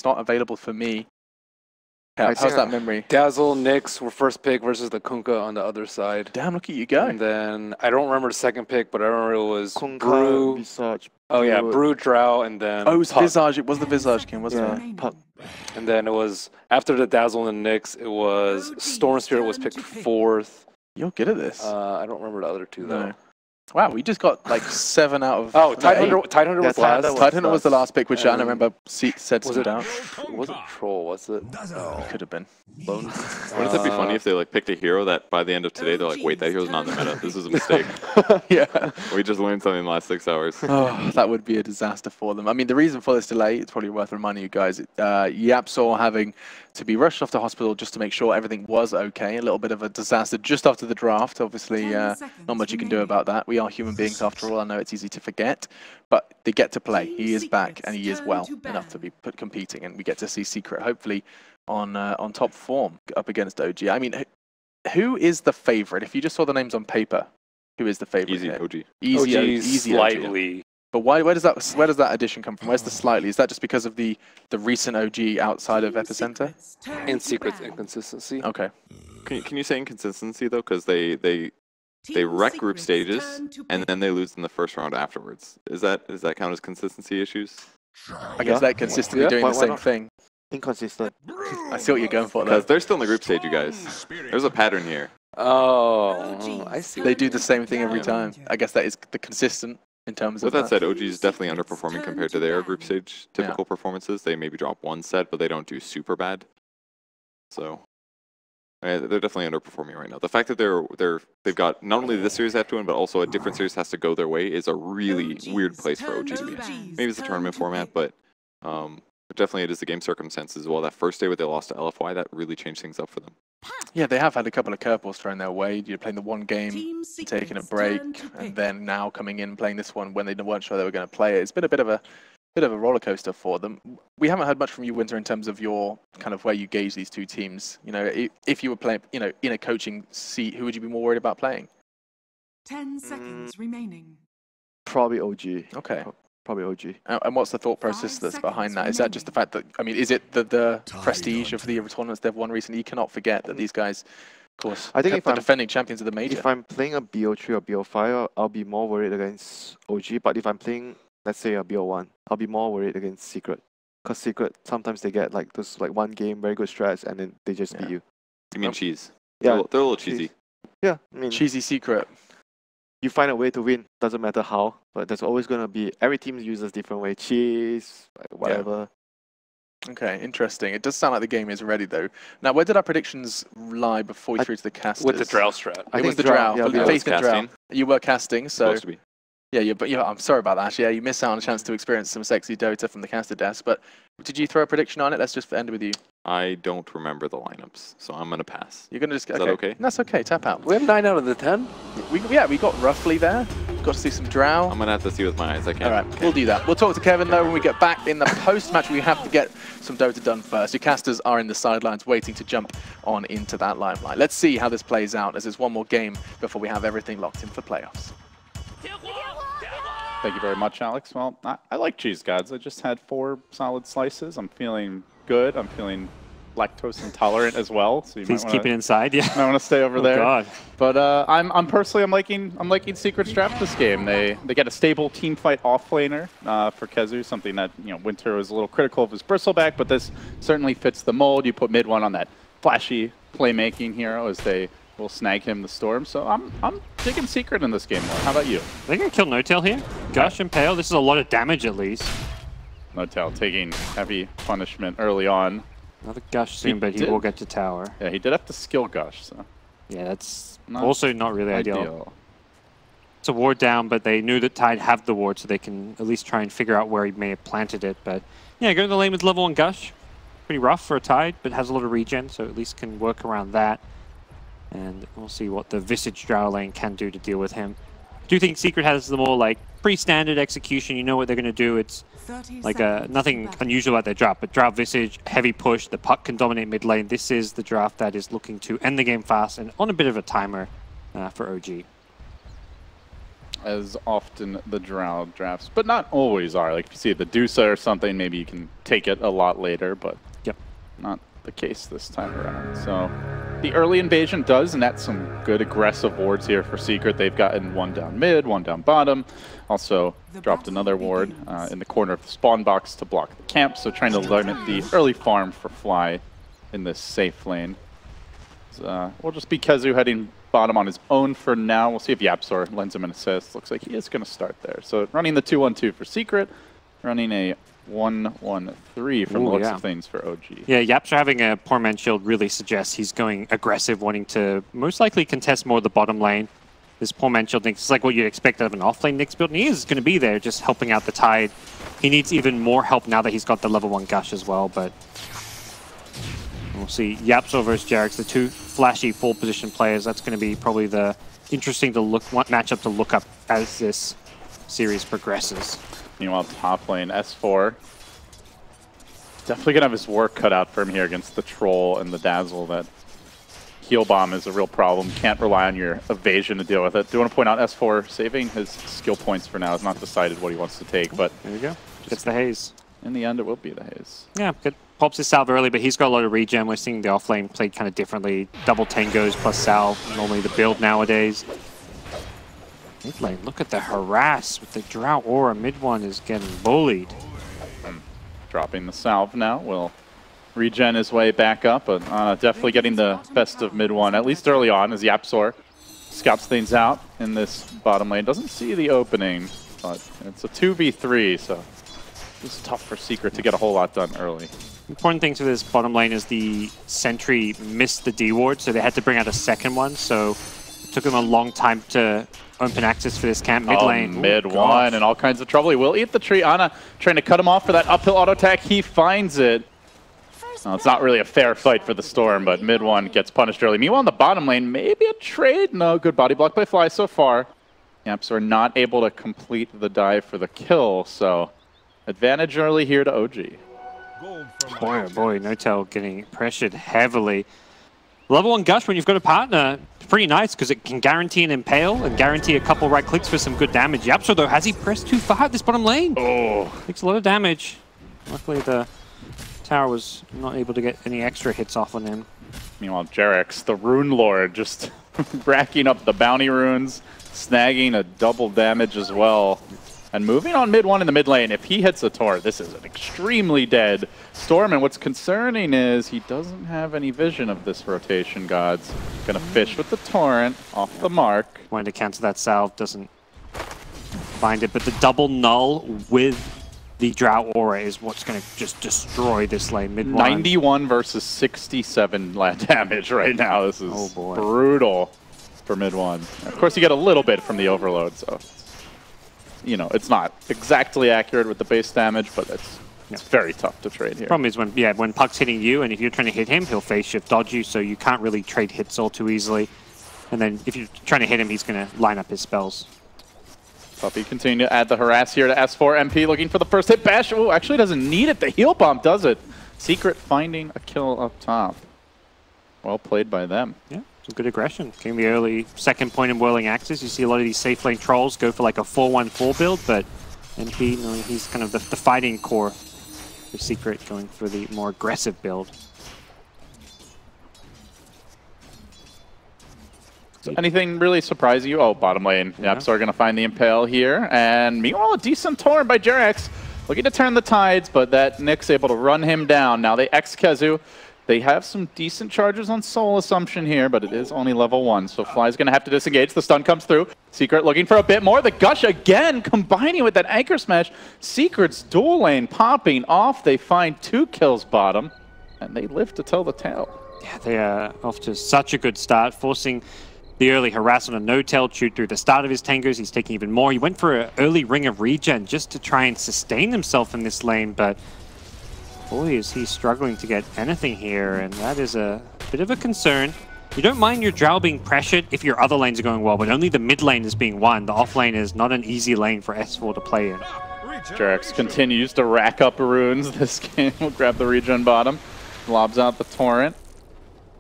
not available for me. How's that memory? Dazzle, Nyx were first pick versus the Kunkka on the other side. Damn, look at you go. And then, I don't remember the second pick, but I remember it was Kunkka, Brew. Visage, Oh yeah, Brew, Drow, and then Oh, it was Puck. Visage. It was the Visage King, wasn't it? Puck. And then it was, after the Dazzle and Nyx, it was Storm Spirit was picked fourth. You're good at this. I don't remember the other two, though. No. Wow, we just got like 7 out of... Oh, Tidehunter was last. Tidehunter was the last pick, which I remember said some down. Was it Troll, was it? Oh, could have been. Wouldn't that be funny if they like picked a hero that by the end of today they're like, wait, that hero's not in the meta. This is a mistake. Yeah. We just learned something in the last 6 hours. Oh, that would be a disaster for them. I mean, the reason for this delay, it's probably worth reminding you guys, Yapsaw having to be rushed off to hospital just to make sure everything was okay. A little bit of a disaster just after the draft. Obviously, not much you can do about that. We are human beings after all. I know it's easy to forget, but they get to play. He is back and he is well enough to be competing, and we get to see Secret hopefully on top form up against OG. I mean, who is the favorite? If you just saw the names on paper, who is the favorite? Easy here? OG. Easy slightly. OG. But where does that addition come from? Where's the slightly? Is that just because of the recent OG outside of Epicenter? And Secret's inconsistency. Okay. Can you say inconsistency though? Because they wreck group stages and then they lose in the first round afterwards. Does that count as consistency issues? I guess they're consistently doing the same thing. Inconsistent. I see what you're going for there. Because they're still in the group stage, you guys. There's a pattern here. Oh, I see. They do the same thing every time. I guess that is the consistent in terms of With that said, OG is definitely underperforming compared to their group stage typical performances. They maybe drop one set, but they don't do super bad. So they're definitely underperforming right now. The fact that they've got not only this series they have to win, but also a different series has to go their way is a really weird place for OG to be. Maybe it's the tournament format, but definitely it is the game circumstances as well. That first day where they lost to LFY, that really changed things up for them. Yeah, they have had a couple of curveballs thrown their way. You're playing the one game, taking a break, and then now coming in playing this one when they weren't sure they were going to play it. It's been a bit of a roller coaster for them. We haven't heard much from you, Winter, in terms of your kind of where you gauge these two teams. You know, if you were playing, you know, in a coaching seat, who would you be more worried about playing? 10 seconds remaining. Probably OG. Okay. Probably OG. And what's the thought process that's behind that? Is that just the fact that, I mean, is it the prestige of the tournaments they've won recently? You cannot forget that these guys, of course, I think if the I'm defending champions of the major. If I'm playing a BO3 or BO5, I'll be more worried against OG. But if I'm playing, let's say, a BO1, I'll be more worried against Secret. Because Secret, sometimes they get like those one game, very good strats, and then they just beat you. You mean cheese? Yeah. They're a little cheesy. Yeah, I mean... Cheesy Secret. You find a way to win, doesn't matter how, but there's always going to be, every team uses different way, cheese, whatever. Yeah. Okay, interesting. It does sound like the game is ready though. Now, where did our predictions lie before we threw to the casters? With the Drow strat. I think it was the Drow. Yeah, Faith in Drow. You were casting, so... Supposed to be. Yeah, but I'm sorry about that. Actually, yeah, you missed out on a chance to experience some sexy Dota from the caster desk. But did you throw a prediction on it? Let's just end with you. I don't remember the lineups, so I'm gonna pass. You're gonna just Is that okay? That's okay. Tap out. We have 9 out of the 10. We got roughly there. Got to see some Drow. I'm gonna have to see with my eyes. I can't. All right, we'll do that. We'll talk to Kevin though when we get back in the post-match. We have to get some Dota done first. Your casters are in the sidelines waiting to jump on into that limelight. Let's see how this plays out as there's one more game before we have everything locked in for playoffs. Thank you very much, Alex. Well, I like cheese gods. I just had 4 solid slices. I'm feeling good. I'm feeling lactose intolerant as well. So you Please might keep it inside. Yeah. I want to stay over there. God. But I'm personally liking Secret's draft this game. They get a stable team fight offlaner for Kezu, something that Winter was a little critical of his bristleback, but this certainly fits the mold. You put mid one on that flashy playmaking hero as they will snag him the storm. So I'm digging Secret in this game more. How about you? They're gonna kill No-Tail here. Gush and Pale. This is a lot of damage at least. No-Tail taking heavy punishment early on. Another Gush soon, but he will get to tower. Yeah, he did have to skill Gush, so. Yeah, that's also not really ideal. It's a ward down, but they knew that Tide have the ward, so they can at least try and figure out where he may have planted it. But yeah, going to the lane with level 1 Gush. Pretty rough for a Tide, but has a lot of regen, so at least can work around that. And we'll see what the Visage Drow lane can do to deal with him. I do think Secret has the more like pretty standard execution. You know what they're going to do. It's like nothing unusual about their draft, but Drow Visage, heavy push, the puck can dominate mid lane. This is the draft that is looking to end the game fast and on a bit of a timer for OG. as often the Drow drafts, but not always are. Like if you see the Dusa or something, maybe you can take it a lot later, but not the case this time around. So the early invasion does net some good aggressive wards here for Secret. They've gotten one down mid, one down bottom. Also dropped another ward in the corner of the spawn box to block the camp, so trying to limit the early farm for Fly in this safe lane. We'll just be Kezu heading bottom on his own for now. We'll see if Yapzor lends him an assist. Looks like he is going to start there. So running the 2-1-2 for Secret, running a 1-1-3 from the looks of things for OG. Yeah, Yapzor having a poor man shield really suggests he's going aggressive, wanting to most likely contest more of the bottom lane. This poor man shield Nyx is like what you'd expect out of an off-lane Nyx build, and he is going to be there just helping out the Tide. He needs even more help now that he's got the level 1 Gush as well, but we'll see. Yapzor versus Jarex, the two flashy full position players. That's going to be probably the interesting matchup to look up as this series progresses. Meanwhile, top lane, S4. Definitely going to have his work cut out for him here against the Troll and the Dazzle. That heal bomb is a real problem. Can't rely on your evasion to deal with it. Do want to point out S4 saving his skill points for now. Has not decided what he wants to take, but there you go. Gets the haze. In the end, it will be the haze. Yeah, good. Pops his salve early, but he's got a lot of regen. We're seeing the offlane played kind of differently. Double tangos plus salve, normally the build nowadays. Mid lane, look at the harass with the Drow Aura. Mid one is getting bullied. Dropping the salve now. Will regen his way back up, but definitely getting the best of mid one, at least early on, as Yapzor scouts things out in this bottom lane. Doesn't see the opening, but it's a 2v3, so it's tough for Secret to get a whole lot done early. Important thing to this bottom lane is the sentry missed the D ward, so they had to bring out a second one, so it took them a long time to open access for this camp. Mid lane. Mid one and all kinds of trouble. He will eat the tree. Ana trying to cut him off for that uphill auto attack. He finds it. It's not really a fair fight for the Storm, but mid one gets punished early. Meanwhile, in the bottom lane, maybe a trade. No, good body block by Fly so far. Yaps are not able to complete the dive for the kill, so advantage early here to OG. Boy, oh boy, Notel getting pressured heavily. Level 1 Gush, when you've got a partner, pretty nice because it can guarantee an impale and guarantee a couple right clicks for some good damage. Yapzor, though, has he pressed too far at this bottom lane? Oh, takes a lot of damage. Luckily, the tower was not able to get any extra hits off on him. Meanwhile, Jarex, the Rune Lord, just racking up the bounty runes, snagging a double damage as well. And moving on mid one in the mid lane, if he hits a torrent, this is an extremely dead Storm. And what's concerning is he doesn't have any vision of this rotation, Gods. Gonna fish with the torrent off the mark. Wanted to cancel that salve, doesn't find it. But the double null with the Drow Aura is what's gonna just destroy this lane. Mid 91 versus 67 damage right now. This is brutal for mid one. Of course, you get a little bit from the overload, so you know, it's not exactly accurate with the base damage, but it's very tough to trade here. Problem is when Puck's hitting you, and if you're trying to hit him, he'll phase shift dodge you, so you can't really trade hits all too easily. And then if you're trying to hit him, he's going to line up his spells. Puppy continuing to add the harass here to S4. MP looking for the first hit. Bash, oh, actually doesn't need it. The heal bomb does it. Secret finding a kill up top. Well played by them. Yeah. Some good aggression. Getting the early second point in Whirling Axes. You see a lot of these safe lane trolls go for like a 4-1-4 build, but MP, no, he's kind of the fighting core. The Secret going for the more aggressive build. So anything really surprise you? Oh, bottom lane. Yep, so we're going to find the Impale here. And meanwhile, a decent torrent by Jarex. Looking to turn the tides, but that Nick's able to run him down. Now they X-Kezu. They have some decent charges on Soul Assumption here, but it is only level 1, so Fly's going to have to disengage. The stun comes through. Secret looking for a bit more. The Gush again, combining with that Anchor Smash. Secret's dual lane popping off. They find 2 kills bottom, and they live to tell the tale. Yeah, they are off to such a good start, forcing the early harass on a no-tail shoot through the start of his tangos. He's taking even more. He went for an early ring of regen just to try and sustain himself in this lane, but boy, is he struggling to get anything here, and that is a bit of a concern. You don't mind your Drow being pressured if your other lanes are going well, but only the mid lane is being won. The off lane is not an easy lane for S4 to play in. Jarex continues to rack up runes. This game will grab the regen bottom. Lobs out the torrent.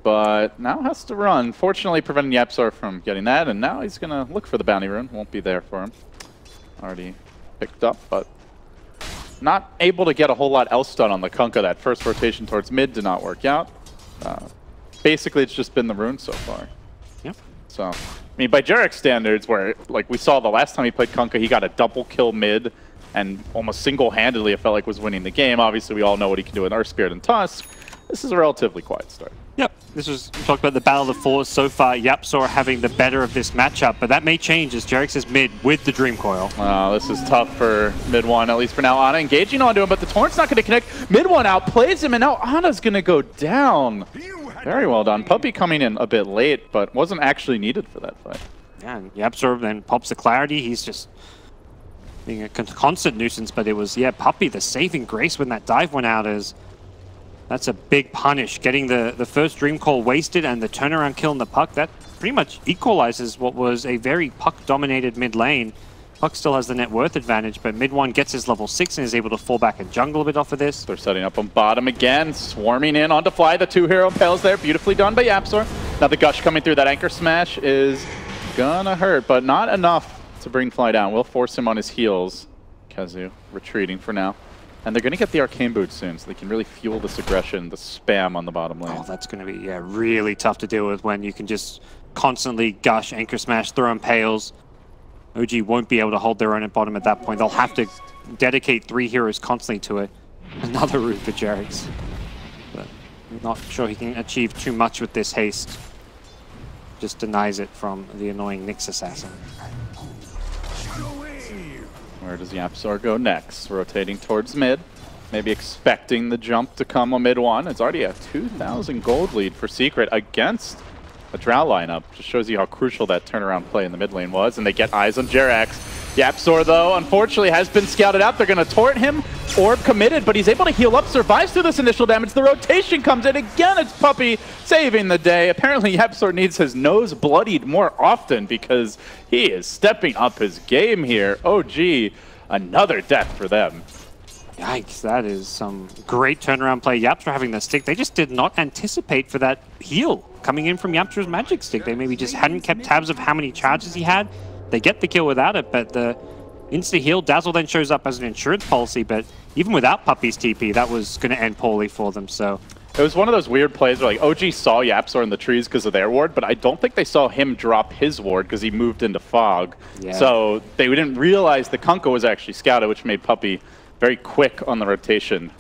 but now has to run. Fortunately, preventing YapzOr from getting that, and now he's going to look for the bounty rune. Won't be there for him. Already picked up, but not able to get a whole lot else done on the Kunkka. That first rotation towards mid did not work out. Basically, it's just been the rune so far. Yep. So, I mean, by Jarek standards, where like we saw the last time he played Kunkka, he got a double kill mid, and almost single-handedly, it felt like was winning the game. Obviously, we all know what he can do in Earth Spirit and Tusk. This is a relatively quiet start. Yep, this was, we talked about the Battle of the Fours. So far, YapzOr having the better of this matchup, but that may change as Jarek says mid with the Dream Coil. This is tough for mid one, at least for now. Ana engaging onto him, but the Torrent's not going to connect. Mid one outplays him, and now Ana's going to go down. Very well done. Puppey coming in a bit late, but wasn't actually needed for that fight. Yeah, and YapzOr then pops the clarity. He's just being a constant nuisance, but it was, yeah, Puppey, the saving grace when that dive went out is... That's a big punish. Getting the first Dream Call wasted and the turnaround kill in the Puck, that pretty much equalizes what was a very Puck-dominated mid lane. Puck still has the net worth advantage, but mid one gets his level 6 and is able to fall back and jungle a bit off of this. They're setting up on bottom again, swarming in onto Fly. The 2-hero impales there, beautifully done by YapzOr. Now the Gush coming through. That anchor smash is gonna hurt, but not enough to bring Fly down. We'll force him on his heels. Kazu retreating for now. And they're going to get the Arcane Boot soon, so they can really fuel this aggression, the spam on the bottom lane. Oh, that's going to be, yeah, really tough to deal with when you can just constantly Gush, Anchor Smash, throw impales. OG won't be able to hold their own at bottom at that point. They'll have to dedicate 3 heroes constantly to it. Another route for Jarex. But I'm not sure he can achieve too much with this haste. Just denies it from the annoying Nyx Assassin. Where does YapzOr go next? Rotating towards mid. Maybe expecting the jump to come on mid one. It's already a 2,000 gold lead for Secret against a Drow lineup. Just shows you how crucial that turnaround play in the mid lane was. And they get eyes on Jerax. YapzOr, though, unfortunately has been scouted out. They're going to torrent him. Orb committed, but he's able to heal up, survives through this initial damage. The rotation comes in. Again, it's Puppey saving the day. Apparently, YapzOr needs his nose bloodied more often because he is stepping up his game here. OG, another death for them. Yikes, that is some great turnaround play. YapzOr having the stick. They just did not anticipate for that heal coming in from YapzOr's magic stick. They maybe just hadn't kept tabs of how many charges he had. They get the kill without it, but the insta-heal, Dazzle then shows up as an insurance policy, but even without Puppey's TP, that was going to end poorly for them, so... It was one of those weird plays where like OG saw YapzOr in the trees because of their ward, but I don't think they saw him drop his ward because he moved into fog. Yeah. So they didn't realize the Kunkka was actually scouted, which made Puppey very quick on the rotation.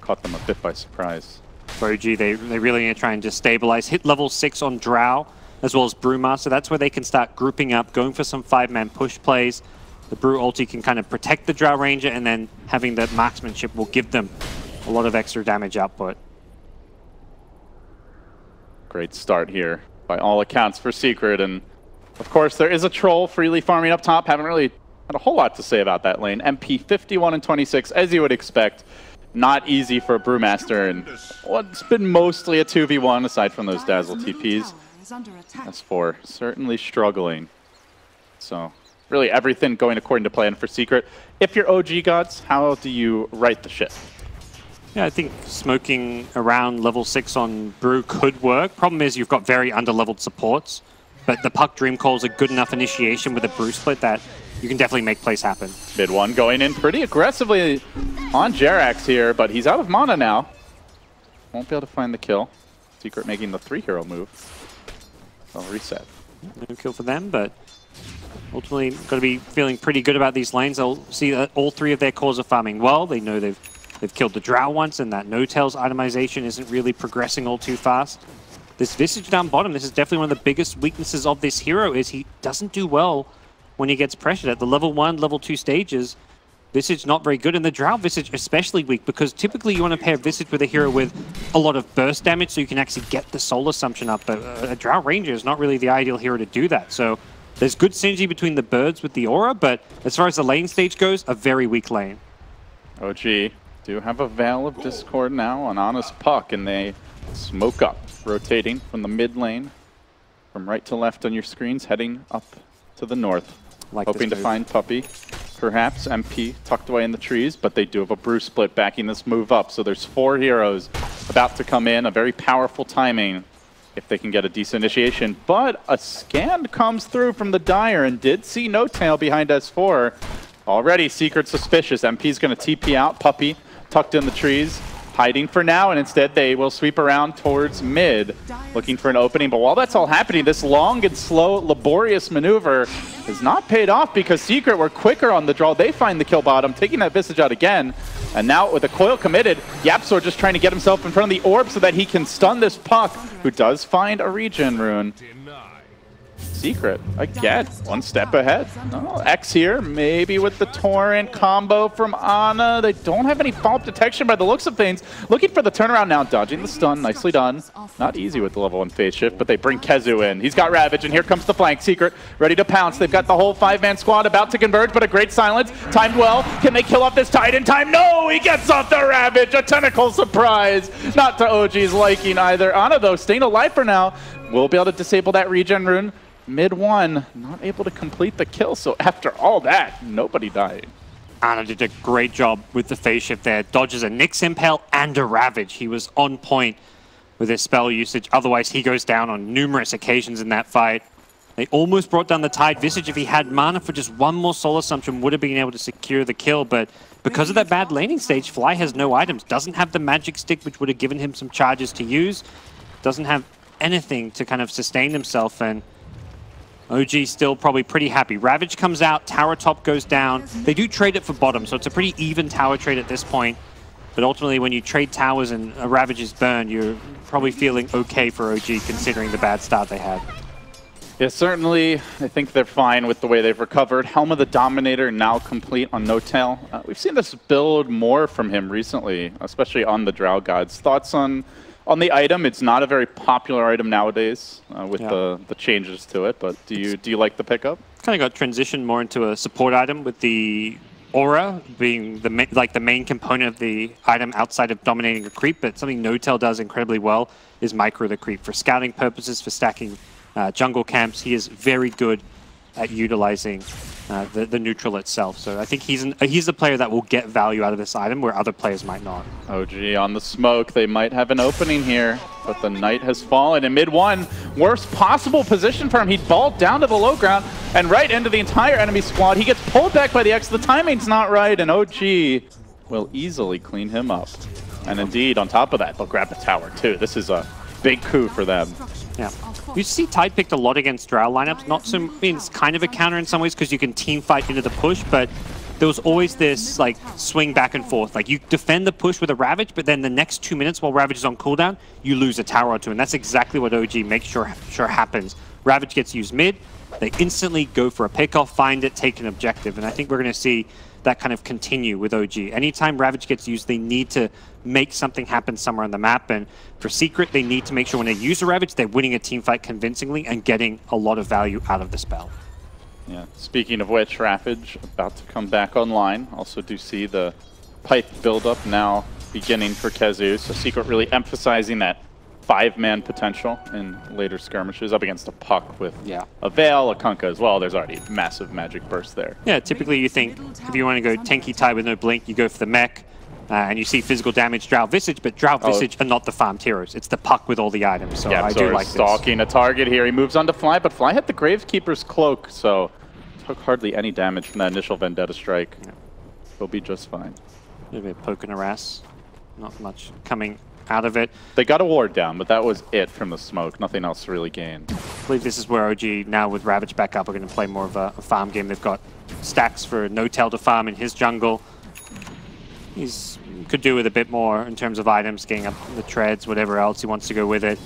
Caught them a bit by surprise. For OG, they really need to try and just stabilize, hit level 6 on Drow, as well as Brewmaster. That's where they can start grouping up, going for some 5-man push plays. The Brew ulti can kind of protect the Drow Ranger, and then having the marksmanship will give them a lot of extra damage output. Great start here, by all accounts, for Secret. And, of course, there is a troll freely farming up top. Haven't really had a whole lot to say about that lane. MP 51 and 26, as you would expect. Not easy for a Brewmaster, and what's been mostly a 2v1, aside from those Dazzle TPs. S4 certainly struggling. So really everything going according to plan for Secret. If you're OG gods, how do you right the ship? Yeah, I think smoking around level 6 on Brew could work. Problem is you've got very under-leveled supports, but the Puck Dream Call is a good enough initiation with a Brew split that you can definitely make plays happen. Mid one going in pretty aggressively on Jerax here, but he's out of mana now. Won't be able to find the kill. Secret making the 3-hero move. They'll reset. No kill for them, but ultimately got to be feeling pretty good about these lanes. They'll see that all 3 of their cores are farming well. They know they've killed the Drow once, and that no-tails itemization isn't really progressing all too fast. This Visage down bottom, this is definitely one of the biggest weaknesses of this hero, is he doesn't do well when he gets pressured. At the level 1, level 2 stages, Visage not very good, and the Drow Visage especially weak, because typically you want to pair Visage with a hero with a lot of burst damage so you can actually get the soul assumption up, but a Drow Ranger is not really the ideal hero to do that. So there's good synergy between the birds with the aura, but as far as the lane stage goes, a very weak lane. OG do have a Veil of Discord now on Honest Puck, and they smoke up, rotating from the mid lane, from right to left on your screens, heading up to the north. Hoping to find Puppey. Perhaps MP tucked away in the trees, but they do have a Brew split backing this move up. So there's 4 heroes about to come in. A very powerful timing if they can get a decent initiation. But a scan comes through from the Dire and did see No Tail behind S4. Already Secret suspicious. MP's going to TP out. Puppy tucked in the trees, hiding for now, and instead they will sweep around towards mid, looking for an opening. But while that's all happening, this long and slow, laborious maneuver is not paid off because Secret were quicker on the draw. They find the kill bottom, taking that Visage out again. And now with the coil committed, YapzOr just trying to get himself in front of the orb so that he can stun this Puck, who does find a regen rune. Secret, again, one step ahead. Oh, X here, maybe with the Torrent combo from Ana. They don't have any follow-up detection by the looks of things. Looking for the turnaround now, dodging the stun, nicely done. Not easy with the level 1 phase shift, but they bring Kezu in. He's got Ravage, and here comes the flank. Secret, ready to pounce. They've got the whole 5-man squad about to converge, but a great silence. Timed well. Can they kill off this Tide in time? No, he gets off the Ravage. A tentacle surprise. Not to OG's liking either. Ana, though, staying alive for now. We'll be able to disable that regen rune. Mid one, not able to complete the kill, so after all that, nobody died. Ana did a great job with the phase shift there. Dodges a Nyx Impale and a Ravage. He was on point with his spell usage. Otherwise, he goes down on numerous occasions in that fight. They almost brought down the Tide. Visage, if he had mana for just one more Soul Assumption, would have been able to secure the kill, but because of that bad laning stage, Fly has no items, doesn't have the magic stick, which would have given him some charges to use, doesn't have anything to kind of sustain himself, and OG still probably pretty happy. Ravage comes out, tower top goes down. They do trade it for bottom, so it's a pretty even tower trade at this point. But ultimately, when you trade towers and a Ravage is burned, you're probably feeling okay for OG considering the bad start they had. Yeah, certainly, I think they're fine with the way they've recovered. Helm of the Dominator now complete on No Tail. We've seen this build more from him recently, especially on the Drow Gods. Thoughts on the item? It's not a very popular item nowadays with the changes to it, but do you like the pickup? Kind of got transitioned more into a support item with the aura being the main component of the item outside of dominating a creep, but something No Tail does incredibly well is micro the creep. For scouting purposes, for stacking jungle camps, he is very good at utilizing the neutral itself. So I think he's a player that will get value out of this item where other players might not. OG on the smoke. They might have an opening here, but the Knight has fallen in mid one. Worst possible position for him. He balled down to the low ground and right into the entire enemy squad. He gets pulled back by the X. The timing's not right, and OG will easily clean him up. And indeed, on top of that, they'll grab the tower too. This is a big coup for them. Yeah. You see Tide picked a lot against Drow lineups. Not so, I mean, it's kind of a counter in some ways because you can team fight into the push, but there was always this like swing back and forth. Like you defend the push with a Ravage, but then the next 2 minutes while Ravage is on cooldown, you lose a tower or two, and that's exactly what OG makes sure happens. Ravage gets used mid, they instantly go for a pickoff, find it, take an objective, and I think we're going to see that kind of continue with OG. Anytime Ravage gets used, they need to make something happen somewhere on the map, and for Secret, they need to make sure when they use a Ravage, they're winning a team fight convincingly and getting a lot of value out of the spell. Yeah, speaking of which, Ravage about to come back online. Also do see the pipe buildup now beginning for Kezu, so Secret really emphasizing that 5-man potential in later skirmishes up against a Puck with a Veil, a Kunkka as well. There's already massive magic burst there. Yeah, typically you think if you want to go tanky Tide with no blink, you go for the mech, and you see physical damage Drow Visage, but Drow Visage are not the farmed heroes. It's the Puck with all the items, so I do like this. Stalking a target here. He moves on to Fly, but Fly hit the Gravekeeper's cloak, so took hardly any damage from that initial Vendetta strike. Yeah. He'll be just fine. A bit of poke and harass. Not much coming out of it. They got a ward down, but that was it from the smoke. Nothing else really gained. I believe this is where OG, now with Ravage back up, are going to play more of a farm game. They've got stacks for No Tail to farm in his jungle. He's could do with a bit more in terms of items, getting up the treads, whatever else he wants to go with it,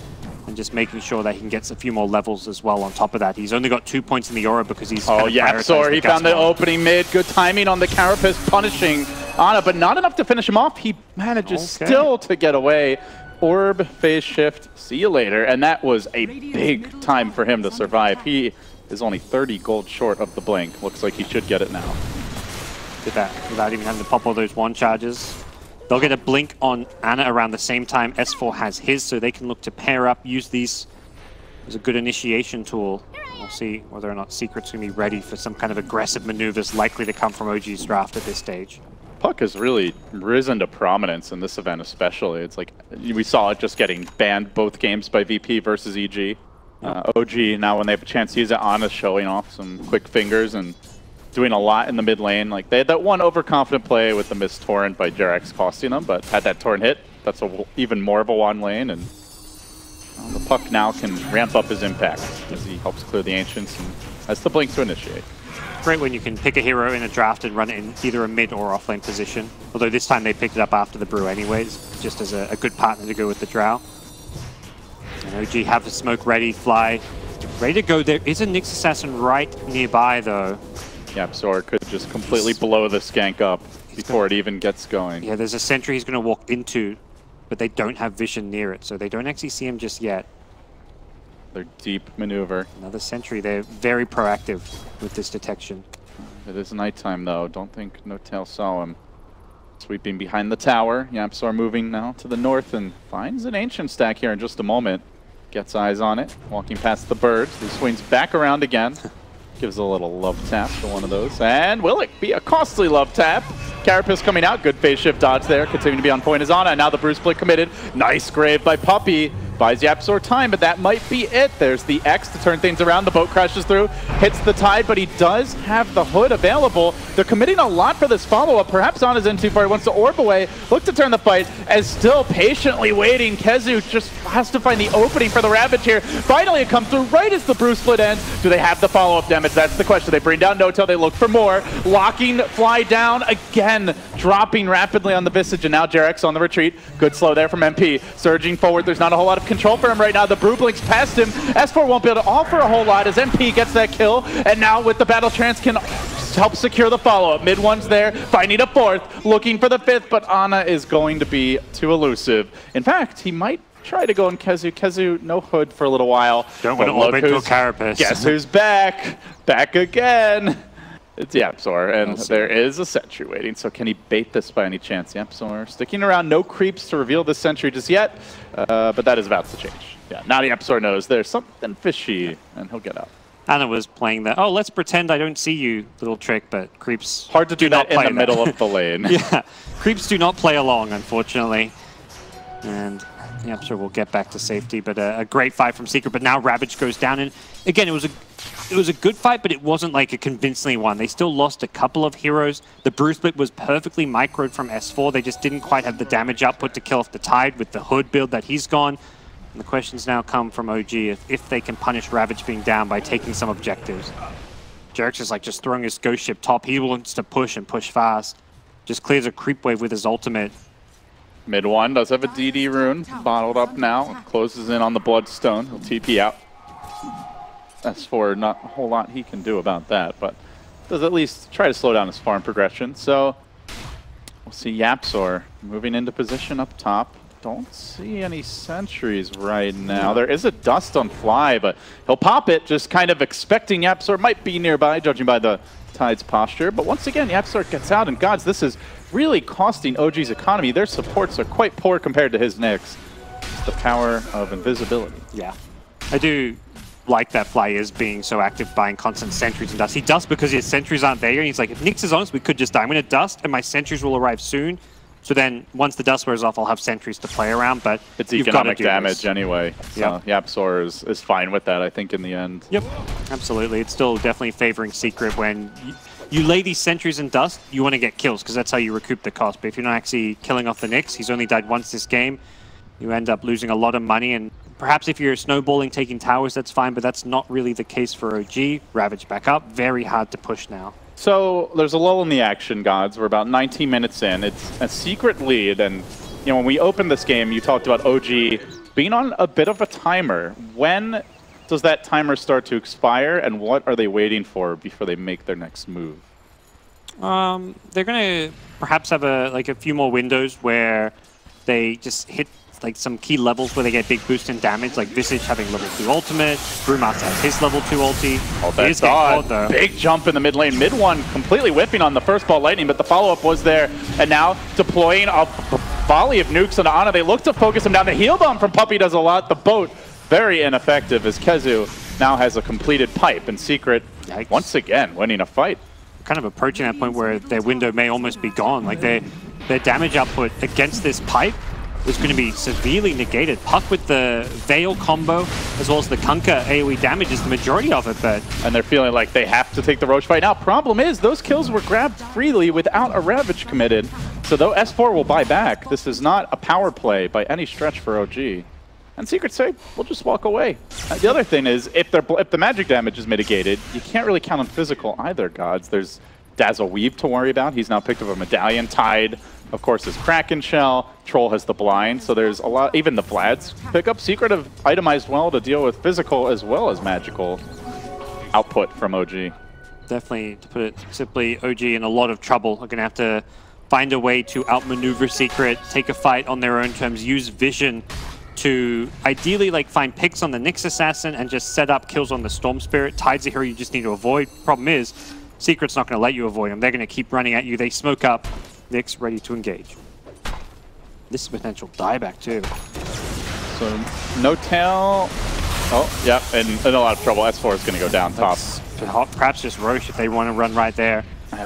and just making sure that he can get a few more levels as well on top of that. He's only got 2 points in the aura because he's YapzOr, he found the opening mid. Good timing on the Carapace, punishing Ana, but not enough to finish him off. He manages still to get away. Orb, phase shift, see you later. And that was a big time for him to survive. He is only 30 gold short of the blink. Looks like he should get it now. Did that without even having to pop all those one charges. They'll get a blink on Ana around the same time S4 has his, so they can look to pair up, use these as a good initiation tool. We'll see whether or not Secret's going to be ready for some kind of aggressive maneuvers likely to come from OG's draft at this stage. Puck has really risen to prominence in this event especially. It's like, we saw it just getting banned both games by VP versus EG. OG, now when they have a chance to use it, Ana showing off some quick fingers and doing a lot in the mid lane. Like, they had that one overconfident play with the missed torrent by Jarex costing them, but had that torrent hit, that's even more of a one lane, and the Puck now can ramp up his impact as he helps clear the Ancients and has the blink to initiate. Great when you can pick a hero in a draft and run it in either a mid or offlane position. Although this time they picked it up after the brew anyways, just as a good partner to go with the drow. And OG have the smoke ready, fly, ready to go. There is a Nyx Assassin right nearby though. YapzOr could just completely blow the skank up before it even gets going. Yeah, there's a sentry he's going to walk into, but they don't have vision near it, so they don't actually see him just yet. Their deep maneuver. Another sentry. They're very proactive with this detection. It is nighttime though. Don't think No-Tail saw him. Sweeping behind the tower. YapzOr moving now to the north and finds an Ancient stack here in just a moment. Gets eyes on it. Walking past the birds. He swings back around again. Gives a little love tap to one of those. And will it be a costly love tap? Carapace coming out. Good phase shift dodge there. Continuing to be on point is Ana. Now the Bruce split committed. Nice grave by Puppey. Buys YapzOr time, but that might be it. There's the X to turn things around. The boat crashes through, hits the tide, but he does have the hood available. They're committing a lot for this follow-up. Perhaps Ana's in too far. He wants to orb away, look to turn the fight, as still patiently waiting. Kezu just has to find the opening for the Ravage here. Finally, it comes through right as the Bruce split ends. Do they have the follow-up damage? That's the question. They bring down No-Tail. They look for more. Locking Fly down again, dropping rapidly on the Visage, and now Jarex on the retreat. Good slow there from MP. Surging forward. There's not a whole lot of control for him right now. The Brew blinks past him. S4 won't be able to offer a whole lot as MP gets that kill, and now with the Battle Trance can help secure the follow-up. Mid one's there, finding a fourth, looking for the fifth, but Ana is going to be too elusive. In fact, he might try to go on Kezu. Kezu, no hood for a little while. Don't want to orbit to a Carapace. Guess who's back? Back again. It's YapzOr, and there is a sentry waiting, so can he bait this by any chance? YapzOr sticking around, no creeps to reveal this sentry just yet, but that is about to change. Yeah, now YapzOr knows there's something fishy, and he'll get out. Ana was playing the, oh, let's pretend I don't see you little trick, but creeps hard to do that in the middle of the lane. Yeah, creeps do not play along, unfortunately. And YapzOr will get back to safety, but a great fight from Secret, but now Ravage goes down, and again, it was a good fight, but it wasn't like a convincingly one. They still lost a couple of heroes. The Brew split was perfectly microed from S4. They just didn't quite have the damage output to kill off the Tide with the hood build that he's gone. And the questions now come from OG if they can punish Ravage being down by taking some objectives. Jarex is like just throwing his ghost ship top. He wants to push and push fast. Just clears a creep wave with his ultimate. Mid one does have a DD rune bottled up now. Closes in on the Bloodstone. He'll TP out. S4, not a whole lot he can do about that, but does at least try to slow down his farm progression. So we'll see YapzOr moving into position up top. Don't see any sentries right now. There is a dust on Fly, but he'll pop it, just kind of expecting YapzOr might be nearby, judging by the Tide's posture. But once again, YapzOr gets out, and gods, this is really costing OG's economy. Their supports are quite poor compared to his Nyx. It's the power of invisibility. Yeah, I do like that Fly is being so active, buying constant sentries and dust. He dusts because his sentries aren't there, and he's like, if Nyx is honest, we could just die. I'm going to dust, and my sentries will arrive soon. So then, once the dust wears off, I'll have sentries to play around, but it's economic damage anyway. So YapzOr is fine with that, I think, in the end. Yep, absolutely. It's still definitely favoring Secret when you lay these sentries in dust, you want to get kills, because that's how you recoup the cost. But if you're not actually killing off the Nyx, he's only died once this game, you end up losing a lot of money. And perhaps if you're snowballing, taking towers, that's fine, but that's not really the case for OG. Ravage back up, very hard to push now. So there's a lull in the action, gods. We're about 19 minutes in. It's a Secret lead, and you know when we opened this game, you talked about OG being on a bit of a timer. When does that timer start to expire, and what are they waiting for before they make their next move? They're going to perhaps have a few more windows where they just hit like some key levels where they get big boost in damage, like Visage having level 2 ultimate, Brewmaster has his level 2 ulti. Oh, that's odd. Big jump in the mid lane. Mid one completely whipping on the first ball lightning, but the follow-up was there. And now deploying a volley of nukes on Ana. They look to focus him down. The heal bomb from Puppey does a lot. The boat, very ineffective as Kezu now has a completed pipe. And Secret, once again, winning a fight. kind of approaching that point where their window may almost be gone. Like their damage output against this pipe was going to be severely negated. Puck with the Veil combo, as well as the Kunkka AoE damage is the majority of it, but... And they're feeling like they have to take the Roche fight now. Problem is, those kills were grabbed freely without a Ravage committed. So though S4 will buy back, this is not a power play by any stretch for OG. And Secret say, we'll just walk away. The other thing is, if the magic damage is mitigated, you can't really count on physical either, Gods. There's Dazzle Weave to worry about. He's now picked up a medallion. Tide, of course, is Kraken Shell. Troll has the blind, so there's a lot. Even the Vlads pick up. Secret have itemized well to deal with physical as well as magical output from OG. Definitely, to put it simply, OG in a lot of trouble. Are going to have to find a way to outmaneuver Secret, take a fight on their own terms, use vision to ideally like find picks on the Nyx Assassin and just set up kills on the Storm Spirit. Tide's a hero you just need to avoid. Problem is, Secret's not going to let you avoid them. They're going to keep running at you. They smoke up. Nyx ready to engage. This is potential dieback too. So no tail. Oh, yeah, and in a lot of trouble. S4 is going to go down top. Perhaps just Roche if they want to run right there.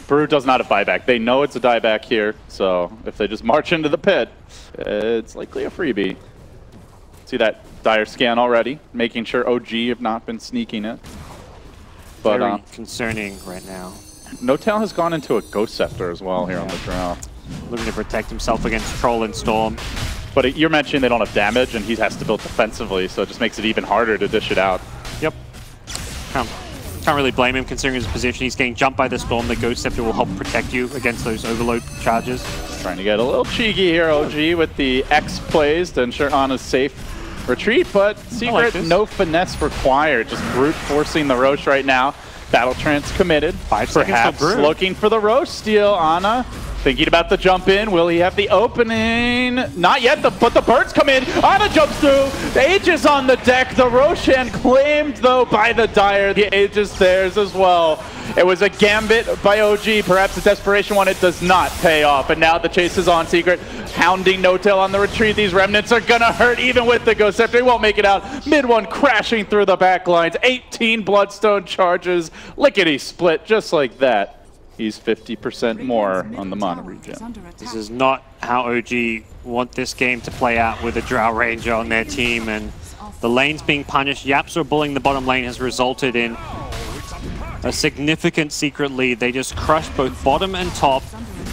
Brew does not have buyback. They know it's a dieback here, so if they just march into the pit, it's likely a freebie. See that dire scan already, making sure OG have not been sneaking it. But very concerning right now. No Tail has gone into a Ghost Scepter as well here on the draw. Looking to protect himself against Troll and Storm. But you're mentioning they don't have damage, and he has to build defensively, so it just makes it even harder to dish it out. Yep. Can't really blame him considering his position. He's getting jumped by the Storm. The Ghost Scepter will help protect you against those overload charges. Trying to get a little cheeky here, OG, with the X plays to ensure Ana's safe retreat, but Secret, like no finesse required. Just brute forcing the Roche right now. Battle Trance committed. 5 seconds for looking for the Roche steal. Ana thinking about the jump in. Will he have the opening? Not yet, but the birds come in. Ana jumps through. The Aegis on the deck. The Roshan claimed, though, by the Dire. The Aegis theirs as well. It was a gambit by OG. Perhaps a desperation one. It does not pay off. And now the chase is on. Secret hounding No Tail on the retreat. These remnants are going to hurt even with the Ghost Scepter. He won't make it out. Mid one crashing through the back lines. 18 Bloodstone charges. Lickety split just like that. He's 50% more on the Mana regen. This is not how OG want this game to play out with a Drow Ranger on their team, and the lane's being punished. Yapsor bullying the bottom lane has resulted in a significant Secret lead. They just crushed both bottom and top.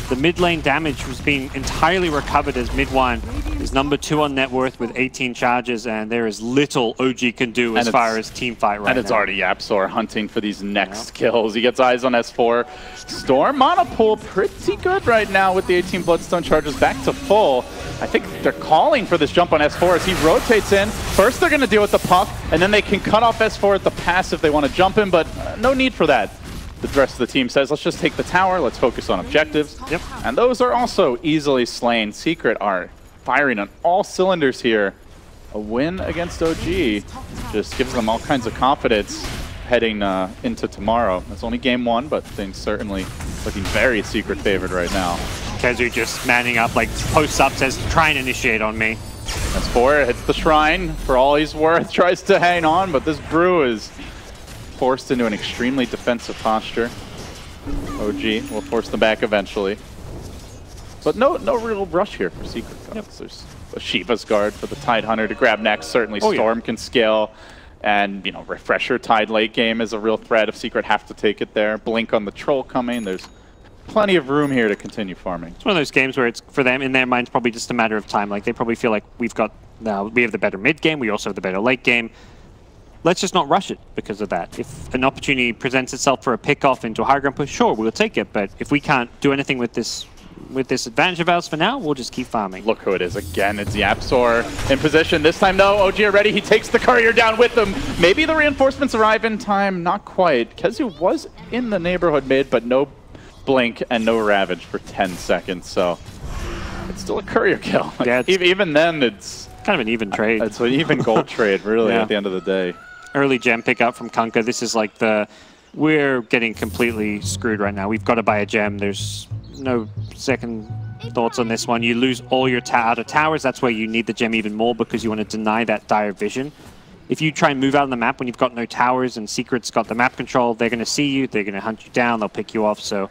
The mid lane damage was being entirely recovered as mid one is number 2 on net worth with 18 charges, and there is little OG can do as far as team fight right now. And it's already Yapsor hunting for these next kills. He gets eyes on S4. Storm mana pool pretty good right now with the 18 Bloodstone charges back to full. I think they're calling for this jump on S4 as he rotates in. First they're going to deal with the puck, and then they can cut off S4 at the pass if they want to jump him, but no need for that. The rest of the team says, let's just take the tower, let's focus on objectives. Yep. And those are also easily slain. Secret are firing on all cylinders here. A win against OG just gives them all kinds of confidence heading into tomorrow. It's only game 1, but things certainly looking very Secret favored right now. Kezu just manning up, like posts up, says, try and initiate on me. S4 hits the shrine for all he's worth, tries to hang on, but this Brew is forced into an extremely defensive posture. OG will force them back eventually. But no real rush here for Secret. Yep. There's a Shiva's Guard for the Tide Hunter to grab next. Certainly Storm can scale. And, you know, Refresher Tide late game is a real threat if Secret have to take it there. Blink on the Troll coming. There's plenty of room here to continue farming. It's one of those games where it's, for them, in their minds, probably just a matter of time. Like, they probably feel like we have the better mid game, we also have the better late game. Let's just not rush it because of that. If an opportunity presents itself for a pick-off into a high ground push, sure, we'll take it. But if we can't do anything with this advantage of ours for now, we'll just keep farming. Look who it is again. It's Yapsor in position. This time, though, OG are ready. He takes the courier down with him. Maybe the reinforcements arrive in time. Not quite. Kezu was in the neighborhood mid, but no blink and no ravage for 10 seconds. So it's still a courier kill. Yeah, even then, it's kind of an even trade. It's an even gold trade, really, at the end of the day. Early gem pickup from Kunkka. This is like we're getting completely screwed right now. We've got to buy a gem. There's no second thoughts on this one. You lose all your outer towers. That's where you need the gem even more because you want to deny that dire vision. if you try and move out on the map when you've got no towers and Secret's got the map control, they're going to see you, they're going to hunt you down, they'll pick you off. So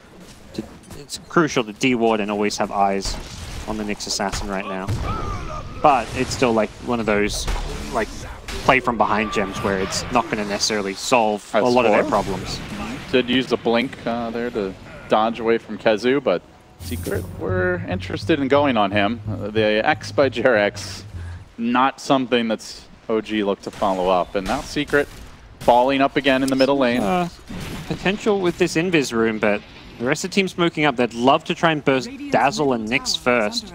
it's crucial to deward and always have eyes on the Nyx assassin right now. But it's still like one of those like play from behind gems where it's not going to necessarily solve a lot of their problems. Did use the blink there to dodge away from Kezu, but Secret were interested in going on him. The X by Jerex, not something that's OG looked to follow up. And now Secret falling up again in the middle lane. Potential with this invis room, but the rest of the team smoking up. They'd love to try and burst Dazzle and Nyx first.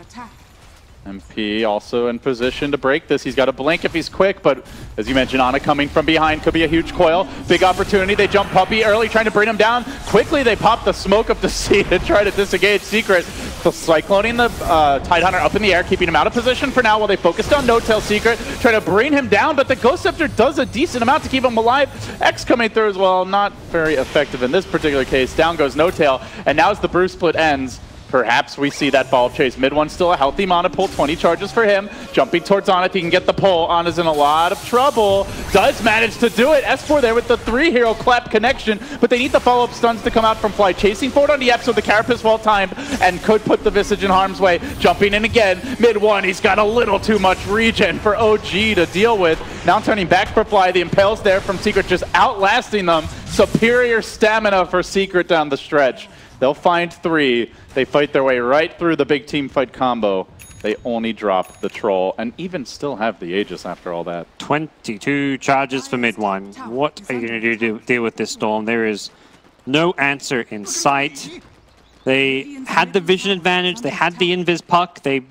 MP also in position to break this. He's got a blink if he's quick, but as you mentioned, Ana coming from behind could be a huge coil. Big opportunity. They jump Puppey early, trying to bring him down. Quickly, they pop the smoke up to C to try to disengage Secret. So cycloning the Tidehunter up in the air, keeping him out of position for now while they focused on No-Tail Secret, trying to bring him down, but the Ghost Scepter does a decent amount to keep him alive. X coming through as well, not very effective in this particular case. Down goes No-Tail, and now as the Bruce split ends, perhaps we see that ball chase. Mid one still a healthy mana pull, 20 charges for him. Jumping towards Ana, if he can get the pull. Ana's in a lot of trouble. Does manage to do it. S4 there with the 3-hero clap connection, but they need the follow-up stuns to come out from Fly. Chasing forward on the Ep, so the Carapace well-timed and could put the Visage in harm's way. Jumping in again. Mid one, he's got a little too much regen for OG to deal with. Now turning back for Fly. The Impales there from Secret just outlasting them. Superior stamina for Secret down the stretch. They'll find 3. They fight their way right through the big team fight combo. They only drop the Troll and even still have the Aegis after all that. 22 charges for mid one. What are you going to do to deal with this Storm? There is no answer in sight. They had the vision advantage. They had the invis puck. They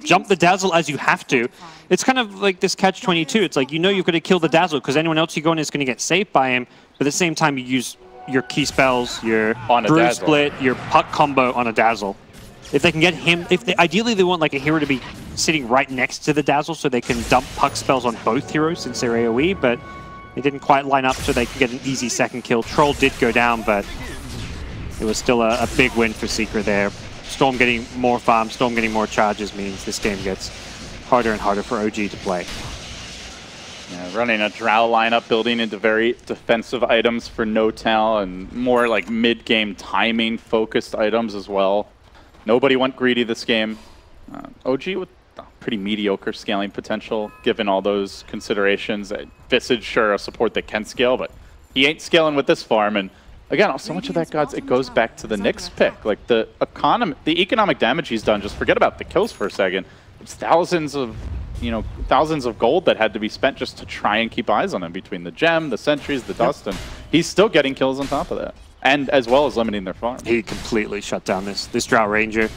jumped the Dazzle as you have to. It's kind of like this catch-22. It's like, you know you've got to kill the Dazzle because anyone else you go in is going to get saved by him. But at the same time, you use your key spells, your Bruise Split, your puck combo on a Dazzle. If they can get him, ideally they want like a hero to be sitting right next to the Dazzle so they can dump puck spells on both heroes since they're AoE, but they didn't quite line up so they could get an easy second kill. Troll did go down, but it was still a big win for Secret there. Storm getting more farm, Storm getting more charges means this game gets harder and harder for OG to play. Yeah, running a Drow lineup, building into very defensive items for No-Tail and more like mid-game timing focused items as well. Nobody went greedy this game. OG with pretty mediocre scaling potential given all those considerations. Visage, sure, a support that can scale, but he ain't scaling with this farm. And again, so much of that, gods, it goes back to the Nyx pick. Like the economic damage he's done, just forget about the kills for a second. It's thousands of gold that had to be spent just to try and keep eyes on him between the gem, the sentries, the dust, and he's still getting kills on top of that. And as well as limiting their farm. He completely shut down this Drow Ranger.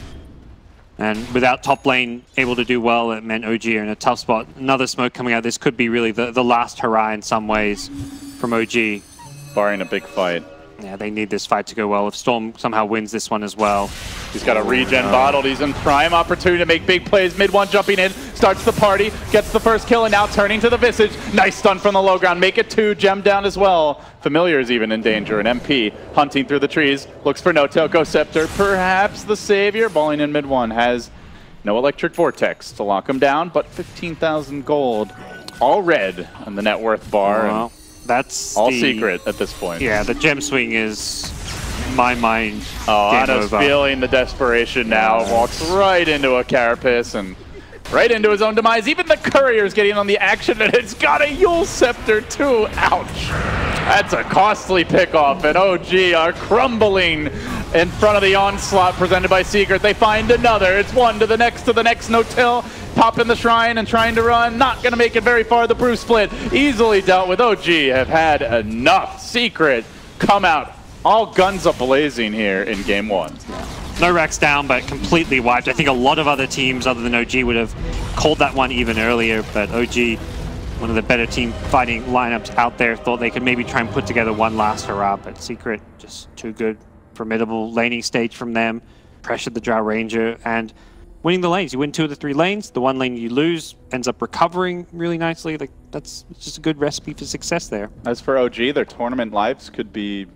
And without top lane able to do well, it meant OG are in a tough spot. Another smoke coming out. This could be really the last hurrah in some ways from OG. Barring a big fight. Yeah, they need this fight to go well. If Storm somehow wins this one as well. He's got a regen bottled. He's in prime opportunity to make big plays. Mid one jumping in, starts the party, gets the first kill, and now turning to the Visage. Nice stun from the low ground. Make it 2, gem down as well. Familiar is even in danger. And MP hunting through the trees, looks for No-Tail, Ghost Scepter, perhaps the savior. Balling in mid one, has no electric vortex to lock him down, but 15,000 gold. All red on the net worth bar. Well, that's all Secret at this point. Yeah, the gem swing is, in my mind, oh, Ana's feeling the desperation now. Walks right into a Carapace and right into his own demise. Even the Courier's getting on the action, and it's got a Yule Scepter too. Ouch. That's a costly pickoff, and OG are crumbling in front of the onslaught presented by Secret. They find another. It's one to the next No-Tail. Popping the shrine and trying to run. Not going to make it very far. The Bruce Split easily dealt with. OG have had enough. Secret come out all guns a-blazing here in game one. No racks down, but completely wiped. I think a lot of other teams other than OG would have called that one even earlier, but OG, one of the better team fighting lineups out there, thought they could maybe try and put together one last hurrah, but Secret just too good. Formidable laning stage from them. Pressured the Drow Ranger and winning the lanes. You win 2 of the 3 lanes. The one lane you lose ends up recovering really nicely. Like that's just a good recipe for success there. As for OG, their tournament lives could be